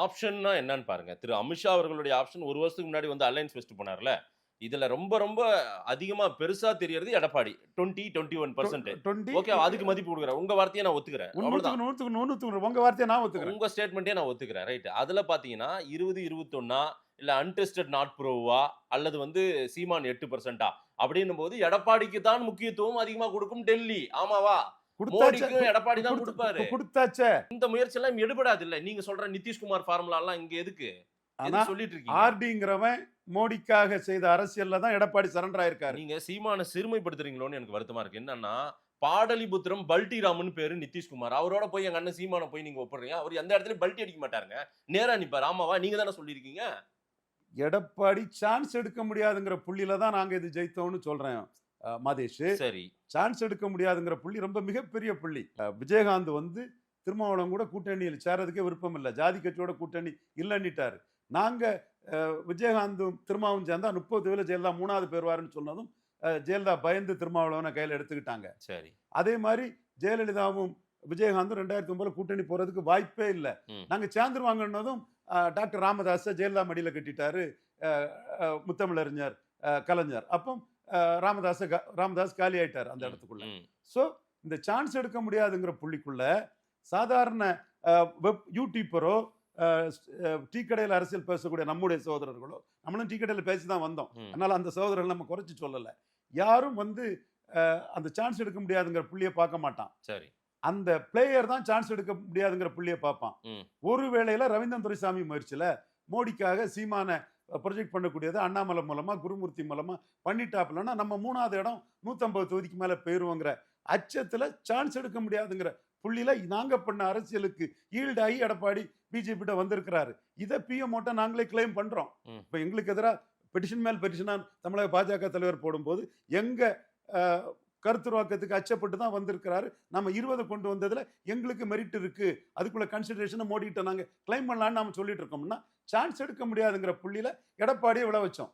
ஆப்ஷன்னா என்னன்னு பாருங்க. திரு அமித்ஷா அவர்களுடைய ஆப்ஷன் 1 வருஷத்துக்கு முன்னாடி வந்து அலையன்ஸ் வச்சுட்டு போனார்ல. இதுல ரொம்ப ரொம்ப அதிகமா பெருசா தெரியறது எடப்பாடி. 20, 21%. 20 ஓகே அதுக்கு மதிப்பு குடுக்குறேன். உங்க வார்த்தைய நான் ஒத்துக்கிறேன். அவ்வளவுதான். 100க்கு 100 உங்க வார்த்தையை நான் ஒத்துக்கிறேன். உங்க ஸ்டேட்மெண்ட்டே நான் ஒத்துக்கிறேன். ரைட். அதுல பார்த்தீங்கன்னா 20, 21 இல்ல அன்டெஸ்டட் நாட் ப்ரூவா அல்லது வந்து சீமான் 8% அப்படின்னும்போது எடப்பாடிக்கு தான் முக்கியத்துவம் அதிகமா குடுக்கும் டெல்லி. ஆமாவா? குடுத்தாச்சே மோடிக்கும் எடப்பாடி தான் குடுப்பாரு. குடுத்தாச்சே. இந்த முயற்சி எல்லாம் எடுபடாது இல்ல. நீங்க சொல்ற நிதிஷ்குமார் ஃபார்முலா எல்லாம் இங்க எதுக்கு? ஆனா எதுக்கு சொல்லிட்டு இருக்கீங்க? ஆர்டிங்கிறவன் மோடிக்காக செய்த அரசியல்ல தான் எடப்பாடி சரண்டர் ஆயிருக்காரு. நீங்க சீமான சிறுமைப்படுத்துறீங்களோன்னு எனக்கு வருத்தமா இருக்கு. என்னன்னா, பாடலிபுத்திரம் பல்டிராமன்னு பேரு நிதிஷ்குமார். அவரோட போய் எங்க அண்ணன் சீமான போய் நீங்க ஒப்பிடுறீங்க. அவர் எந்த இடத்துலயும் பல்டி அடிக்க மாட்டாருங்க. நேரா நிப்பாரு. ஆமாவா? நீங்க தானே சொல்லியிருக்கீங்க. எடப்பாடி சான்ஸ் எடுக்க முடியாதுங்கிற புள்ளியில தான் நாங்க இது ஜெயித்தோம்னு சொல்றேன் மாதேஷ். சரி. சான்ஸ் எடுக்க முடியாதுங்கிற புள்ளி ரொம்ப மிகப்பெரிய புள்ளி. விஜயகாந்த் வந்து திருமாவளவன் கூட கூட்டணியில் சேரதுக்கே விருப்பம் இல்லை. ஜாதி கட்சியோட கூட்டணி இல்லைன்னுட்டாரு. நாங்க விஜயகாந்தும் திருமாவும் சேர்ந்தா 30 வேலை ஜெயலலிதா 3வது பேருவாருன்னு சொன்னதும் ஜெயலலிதா பயந்து திருமாவளவனை கையில் எடுத்துக்கிட்டாங்க. சரி. அதே மாதிரி ஜெயலலிதாவும் விஜயகாந்தும் 2009 கூட்டணி போறதுக்கு வாய்ப்பே இல்லை. நாங்க சேர்ந்துருவாங்கன்னதும் டாக்டர் ராமதாஸை ஜெயலலிதா மடியில கட்டிட்டாரு முத்தமிழறிஞர் கலைஞர். அப்போ ராமதாஸ் காலி ஆயிட்டார் அந்த இடத்துக்குள்ள. ஸோ இந்த சான்ஸ் எடுக்க முடியாதுங்கிற புள்ளிக்குள்ள சாதாரண யூடியூப்பரோ டீ கடையில் அரசியல் பேசக்கூடிய நம்முடைய சகோதரர்களோ, நம்மளும் டீ கடையில் பேசி தான் வந்தோம். அதனால அந்த சகோதரர்கள் நம்ம குறைச்சி சொல்லலை. யாரும் வந்து அந்த சான்ஸ் எடுக்க முடியாதுங்கிற புள்ளியை பார்க்க மாட்டான். சரி. அந்த பிளேயர் தான் சான்ஸ் எடுக்க முடியாதுங்கிற புள்ளியை பார்ப்பான். ஒரு வேளையில ரவீந்திரன் துரைசாமி முயற்சியில மோடிக்காக சீமான ப்ரொஜெக்ட் பண்ணக்கூடியது அண்ணாமலை மூலமா குருமூர்த்தி மூலமா பண்ணிட்டாப்லன்னா நம்ம 3வது இடம் 150 தொகுதிக்கு மேல போயிருவோங்கிற அச்சத்துல சான்ஸ் எடுக்க முடியாதுங்கிற புள்ளியில நாங்க பண்ண அரசியலுக்கு ஈல்டாகி எடப்பாடி பிஜேபி வந்திருக்கிறாரு. இதை பிஎம் ஓட்ட நாங்களே கிளைம் பண்றோம். இப்ப எங்களுக்கு எதிராக பெட்டிஷன் மேல் பெட்டிஷனா தமிழக பாஜக தலைவர் போடும்போது எங்க கருத்துருவாக்கத்துக்கு அச்சப்பட்டு தான் வந்திருக்கிறாரு. நம்ம 20 கொண்டு வந்ததுல எங்களுக்கு மெரிட் இருக்கு, அதுக்குள்ள கன்சிடரேஷன் மோடிட்ட நாங்க கிளைம் பண்ணலாம்னு நாம சொல்லிட்டு இருக்கோம்னா சான்ஸ் எடுக்க முடியாதுங்கிற புள்ளியில எடப்பாடியை விழ வச்சோம்.